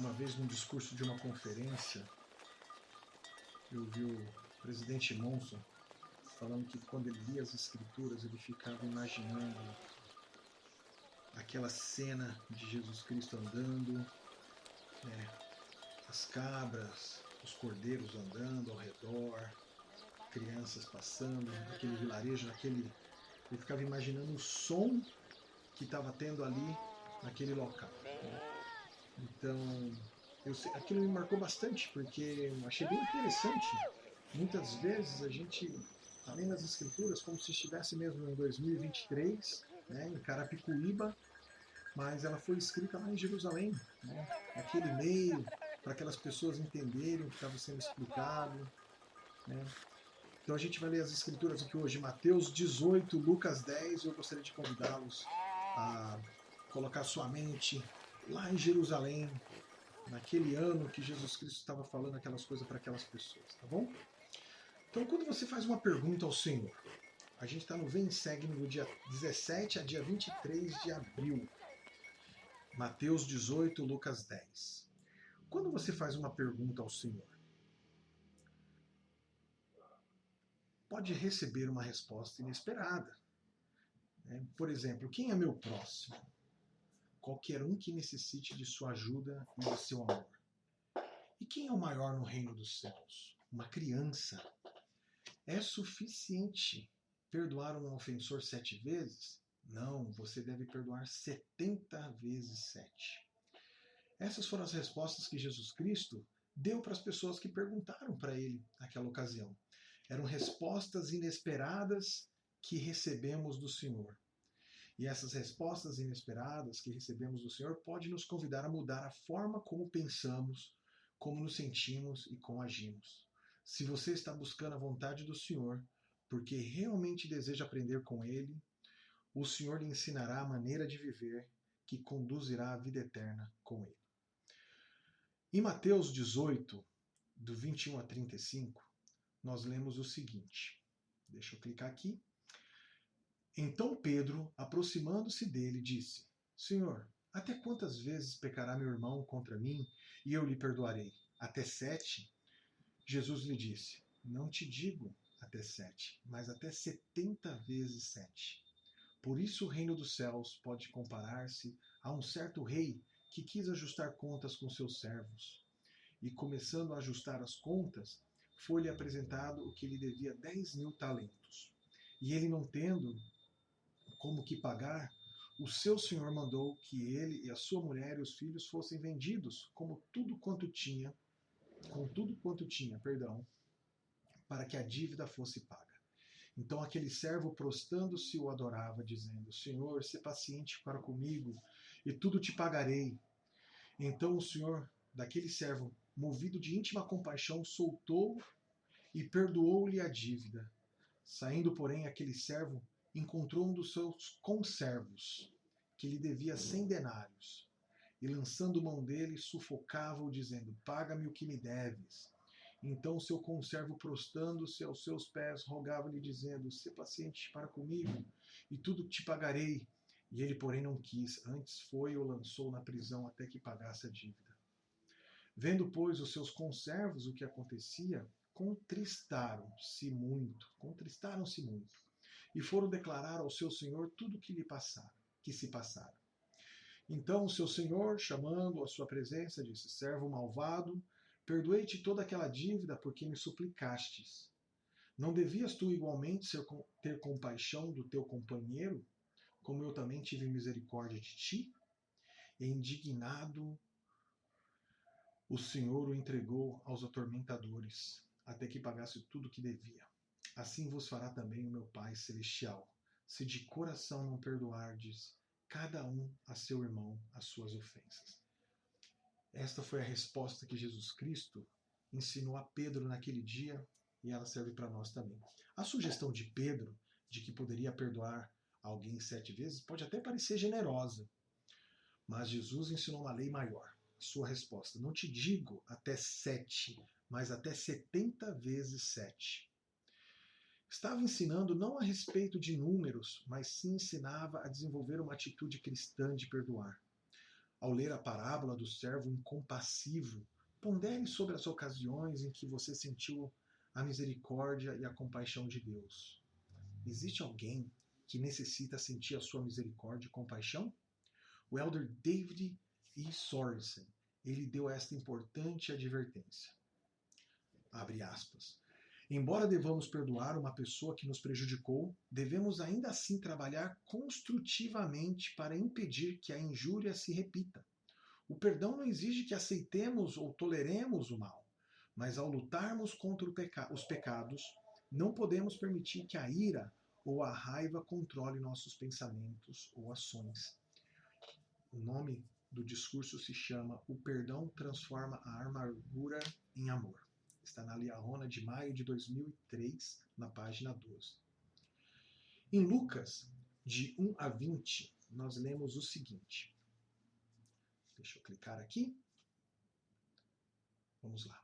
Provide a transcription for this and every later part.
Uma vez, num discurso de uma conferência, eu vi o presidente Monson falando que quando ele lia as escrituras, ele ficava imaginando aquela cena de Jesus Cristo andando, né, as cabras, os cordeiros andando ao redor, crianças passando, aquele vilarejo, ele ficava imaginando o som que estava tendo ali naquele local, né? Então, aquilo me marcou bastante, porque eu achei bem interessante. Muitas vezes a gente está lendo as escrituras como se estivesse mesmo em 2023, né, em Carapicuíba, mas ela foi escrita lá em Jerusalém, né, naquele meio, para aquelas pessoas entenderem o que estava sendo explicado. Né. Então a gente vai ler as escrituras aqui hoje, Mateus 18, Lucas 10, e eu gostaria de convidá-los a colocar sua mente lá em Jerusalém, naquele ano que Jesus Cristo estava falando aquelas coisas para aquelas pessoas, tá bom? Então, quando você faz uma pergunta ao Senhor, a gente está no Vem e Segue do dia 17 a dia 23 de abril, Mateus 18, Lucas 10. Quando você faz uma pergunta ao Senhor, pode receber uma resposta inesperada. Né? Por exemplo, quem é meu próximo? Qualquer um que necessite de sua ajuda e de seu amor. E quem é o maior no reino dos céus? Uma criança. É suficiente perdoar um ofensor 7 vezes? Não, você deve perdoar 70 vezes 7. Essas foram as respostas que Jesus Cristo deu para as pessoas que perguntaram para ele naquela ocasião. Eram respostas inesperadas que recebemos do Senhor. E essas respostas inesperadas que recebemos do Senhor podem nos convidar a mudar a forma como pensamos, como nos sentimos e como agimos. Se você está buscando a vontade do Senhor, porque realmente deseja aprender com Ele, o Senhor lhe ensinará a maneira de viver que conduzirá à vida eterna com Ele. Em Mateus 18, do 21 a 35, nós lemos o seguinte. Deixa eu clicar aqui. Então Pedro, aproximando-se dele, disse: Senhor, até quantas vezes pecará meu irmão contra mim e eu lhe perdoarei? Até 7? Jesus lhe disse: Não te digo até 7, mas até 70 vezes 7. Por isso o reino dos céus pode comparar-se a um certo rei que quis ajustar contas com seus servos. E começando a ajustar as contas, foi-lhe apresentado o que lhe devia 10.000 talentos. E ele, não tendo como que pagar, o seu senhor mandou que ele e a sua mulher e os filhos fossem vendidos, com tudo quanto tinha, para que a dívida fosse paga. Então aquele servo, prostando-se, o adorava, dizendo: Senhor, se paciente para comigo, e tudo te pagarei. Então o senhor daquele servo, movido de íntima compaixão, soltou e perdoou-lhe a dívida. Saindo, porém, aquele servo encontrou um dos seus conservos, que lhe devia 100 denários, e lançando mão dele, sufocava-o, dizendo: Paga-me o que me deves. Então o seu conservo, prostando-se aos seus pés, rogava-lhe, dizendo: Sê paciente para comigo, e tudo te pagarei. E ele, porém, não quis, antes foi e o lançou na prisão até que pagasse a dívida. Vendo, pois, os seus conservos o que acontecia, contristaram-se muito, e foram declarar ao seu senhor tudo o que se passara. Então o seu senhor, chamando-o à sua presença, disse: Servo malvado, perdoei-te toda aquela dívida porque me suplicastes. Não devias tu igualmente ter compaixão do teu companheiro, como eu também tive misericórdia de ti? E indignado, o Senhor o entregou aos atormentadores, até que pagasse tudo o que devia. Assim vos fará também o meu Pai Celestial, se de coração não perdoardes cada um a seu irmão as suas ofensas. Esta foi a resposta que Jesus Cristo ensinou a Pedro naquele dia, e ela serve para nós também. A sugestão de Pedro de que poderia perdoar alguém 7 vezes pode até parecer generosa, mas Jesus ensinou uma lei maior. Sua resposta: não te digo até 7, mas até 70 vezes 7. Estava ensinando não a respeito de números, mas sim ensinava a desenvolver uma atitude cristã de perdoar. ao ler a parábola do servo incompassivo, pondere sobre as ocasiões em que você sentiu a misericórdia e a compaixão de Deus. Existe alguém que necessita sentir a sua misericórdia e compaixão? O elder David E. Sorensen, ele deu esta importante advertência. Abre aspas. Embora devamos perdoar uma pessoa que nos prejudicou, devemos ainda assim trabalhar construtivamente para impedir que a injúria se repita. O perdão não exige que aceitemos ou toleremos o mal, mas ao lutarmos contra os pecados, não podemos permitir que a ira ou a raiva controle nossos pensamentos ou ações. O nome do discurso se chama O Perdão Transforma a Amargura em Amor. Está na Liahona de maio de 2003, na página 12. Em Lucas, de 1 a 20, nós lemos o seguinte. Deixa eu clicar aqui. Vamos lá.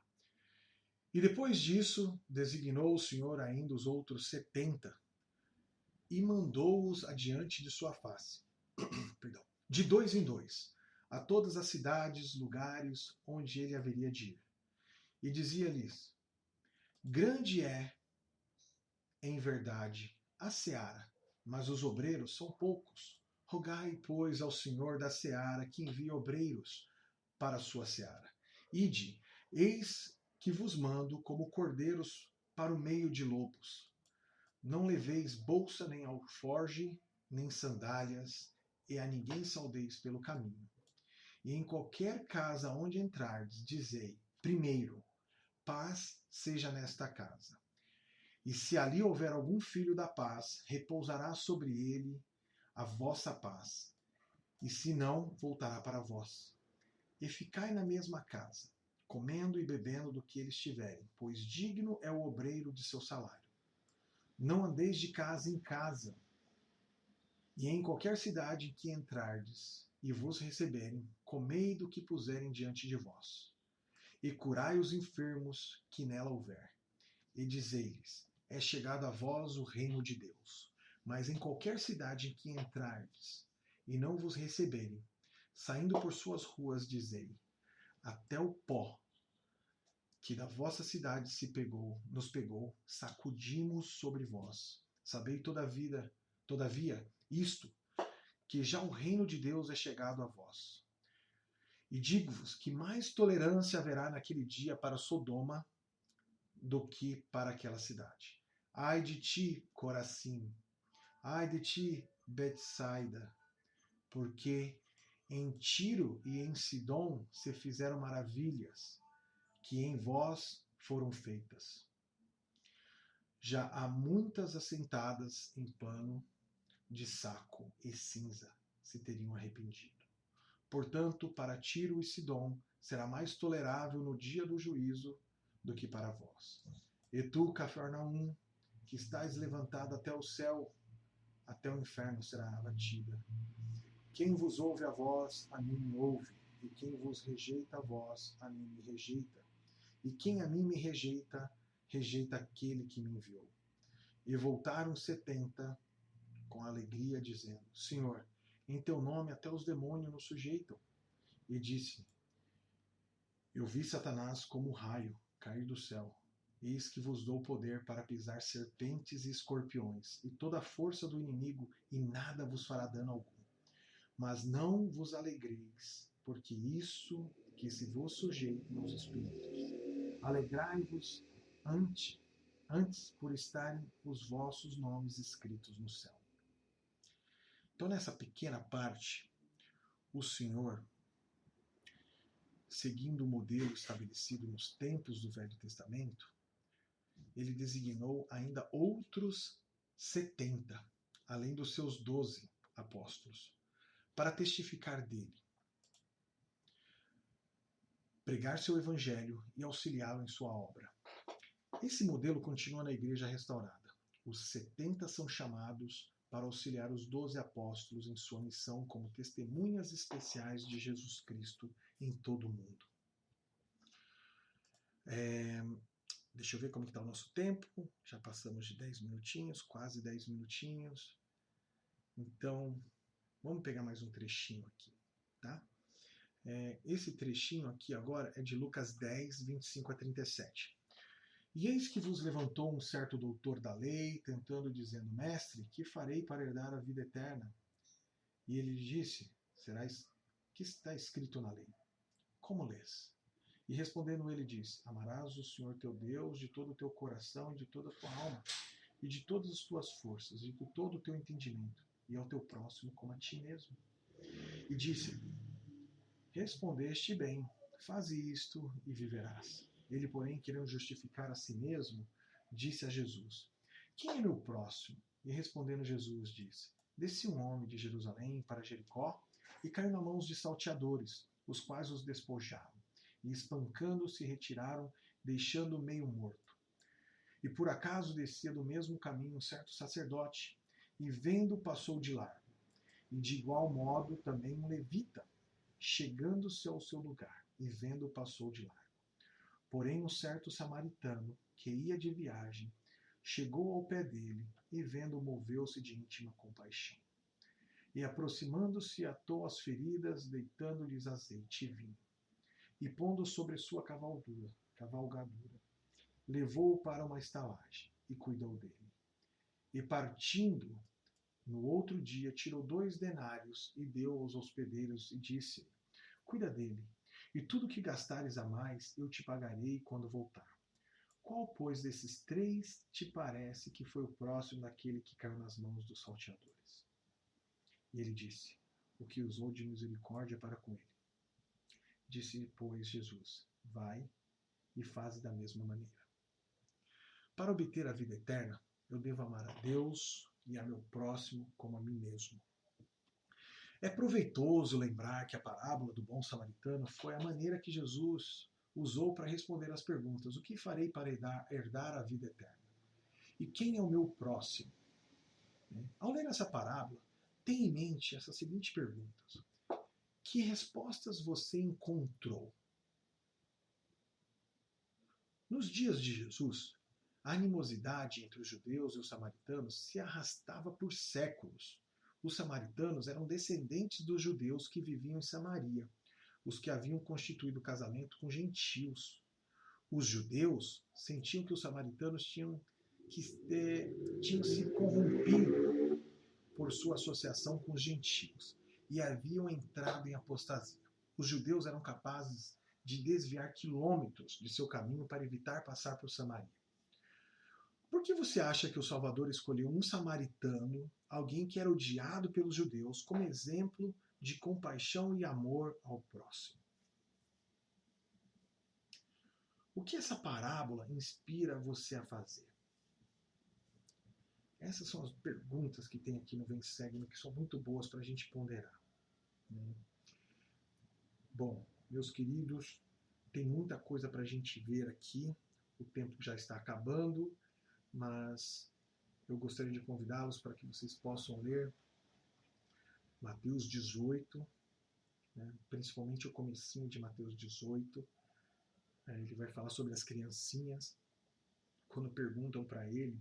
E depois disso, designou o Senhor ainda os outros 70 e mandou-os adiante de sua face. Perdão. De 2 em 2, a todas as cidades, lugares onde ele haveria de ir. E dizia-lhes, grande é, em verdade, a seara, mas os obreiros são poucos. Rogai, pois, ao Senhor da seara que envie obreiros para a sua seara. Ide, eis que vos mando como cordeiros para o meio de lobos. Não leveis bolsa, nem alforge, nem sandálias, e a ninguém saudeis pelo caminho. E em qualquer casa onde entrardes, dizei, primeiro, paz seja nesta casa. E se ali houver algum filho da paz, repousará sobre ele a vossa paz. E se não, voltará para vós. E ficai na mesma casa, comendo e bebendo do que eles tiverem, pois digno é o obreiro de seu salário. Não andeis de casa em casa, e em qualquer cidade em que entrardes e vos receberem, comei do que puserem diante de vós. E curai os enfermos que nela houver. E dizei-lhes, é chegado a vós o reino de Deus. Mas em qualquer cidade em que entrardes e não vos receberem, saindo por suas ruas, dizei, até o pó que da vossa cidade nos pegou, sacudimos sobre vós. Sabei todavia, isto, que já o reino de Deus é chegado a vós. E digo-vos que mais tolerância haverá naquele dia para Sodoma do que para aquela cidade. Ai de ti, Corazim! Ai de ti, Betsaida! Porque em Tiro e em Sidom se fizeram maravilhas que em vós foram feitas. Já há muitas assentadas em pano de saco e cinza se teriam arrependido. Portanto, para Tiro e Sidom será mais tolerável no dia do juízo do que para vós. E tu, Cafarnaum, que estás levantado até o céu, até o inferno será abatida. Quem vos ouve a vós, a mim me ouve, e quem vos rejeita a vós, a mim me rejeita. E quem a mim me rejeita, rejeita aquele que me enviou. E voltaram 70 com alegria, dizendo, Senhor, em teu nome até os demônios nos sujeitam. E disse, eu vi Satanás como um raio cair do céu. Eis que vos dou poder para pisar serpentes e escorpiões, e toda a força do inimigo, e nada vos fará dano algum. Mas não vos alegreis, porque isso que se vos sujeitem aos espíritos. Alegrai-vos antes por estarem os vossos nomes escritos no céu. Então, nessa pequena parte, o Senhor, seguindo o modelo estabelecido nos tempos do Velho Testamento, ele designou ainda outros 70, além dos seus 12 apóstolos, para testificar dele, pregar seu evangelho e auxiliá-lo em sua obra. Esse modelo continua na Igreja Restaurada. Os 70 são chamados para auxiliar os 12 apóstolos em sua missão como testemunhas especiais de Jesus Cristo em todo o mundo. Deixa eu ver como está o nosso tempo. Já passamos de 10 minutinhos, quase 10 minutinhos. Então, vamos pegar mais um trechinho aqui, tá? Esse trechinho aqui agora é de Lucas 10, 25 a 37. E eis que vos levantou um certo doutor da lei, tentando, dizendo, Mestre, que farei para herdar a vida eterna? E ele lhe disse, que está escrito na lei? Como lês? E respondendo ele disse, amarás o Senhor teu Deus de todo o teu coração e de toda a tua alma, e de todas as tuas forças, e de todo o teu entendimento, e ao teu próximo como a ti mesmo. E disse, respondeste bem, faze isto e viverás. Ele, porém, querendo justificar a si mesmo, disse a Jesus, quem é meu próximo? E respondendo Jesus, disse, desce um homem de Jerusalém para Jericó, e caiu nas mãos de salteadores, os quais os despojaram, e espancando-se retiraram, deixando-o meio morto. E por acaso descia do mesmo caminho um certo sacerdote, e vendo passou de largo. E de igual modo também um levita, chegando-se ao seu lugar, e vendo passou de largo. Porém um certo samaritano, que ia de viagem, chegou ao pé dele, e vendo moveu-se de íntima compaixão. E aproximando-se atou as feridas, deitando-lhes azeite e vinho. E pondo sobre sua cavalgadura, levou-o para uma estalagem, e cuidou dele. E partindo, no outro dia, tirou 2 denários, e deu aos hospedeiros, e disse, cuida dele, e tudo que gastares a mais, eu te pagarei quando voltar. Qual, pois, desses 3 te parece que foi o próximo daquele que caiu nas mãos dos salteadores? E ele disse, o que usou de misericórdia para com ele. Disse, pois, Jesus, vai e faze da mesma maneira. Para obter a vida eterna, eu devo amar a Deus e a meu próximo como a mim mesmo. É proveitoso lembrar que a parábola do bom samaritano foi a maneira que Jesus usou para responder às perguntas: o que farei para herdar a vida eterna? E quem é o meu próximo? Ao ler essa parábola, tenha em mente essas seguintes perguntas. Que respostas você encontrou? Nos dias de Jesus, a animosidade entre os judeus e os samaritanos se arrastava por séculos. Os samaritanos eram descendentes dos judeus que viviam em Samaria, os que haviam constituído casamento com gentios. Os judeus sentiam que os samaritanos tinham se corrompido por sua associação com os gentios e haviam entrado em apostasia. Os judeus eram capazes de desviar quilômetros de seu caminho para evitar passar por Samaria. Por que você acha que o Salvador escolheu um samaritano, alguém que era odiado pelos judeus, como exemplo de compaixão e amor ao próximo? O que essa parábola inspira você a fazer? Essas são as perguntas que tem aqui no Vem Segue-me, que são muito boas para a gente ponderar. Bom, meus queridos, tem muita coisa para a gente ver aqui. O tempo já está acabando, mas eu gostaria de convidá-los para que vocês possam ler Mateus 18, principalmente o comecinho de Mateus 18. Ele vai falar sobre as criancinhas, quando perguntam para ele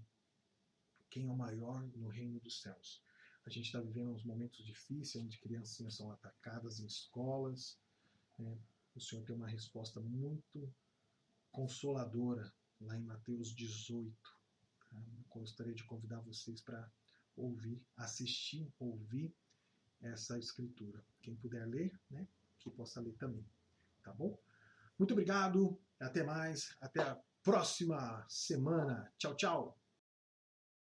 quem é o maior no reino dos céus. A gente está vivendo uns momentos difíceis, onde criancinhas são atacadas em escolas. O Senhor tem uma resposta muito consoladora lá em Mateus 18. Gostaria de convidar vocês para ouvir essa escritura. Quem puder ler, que possa ler também. Tá bom? Muito obrigado, até mais, até a próxima semana. Tchau, tchau!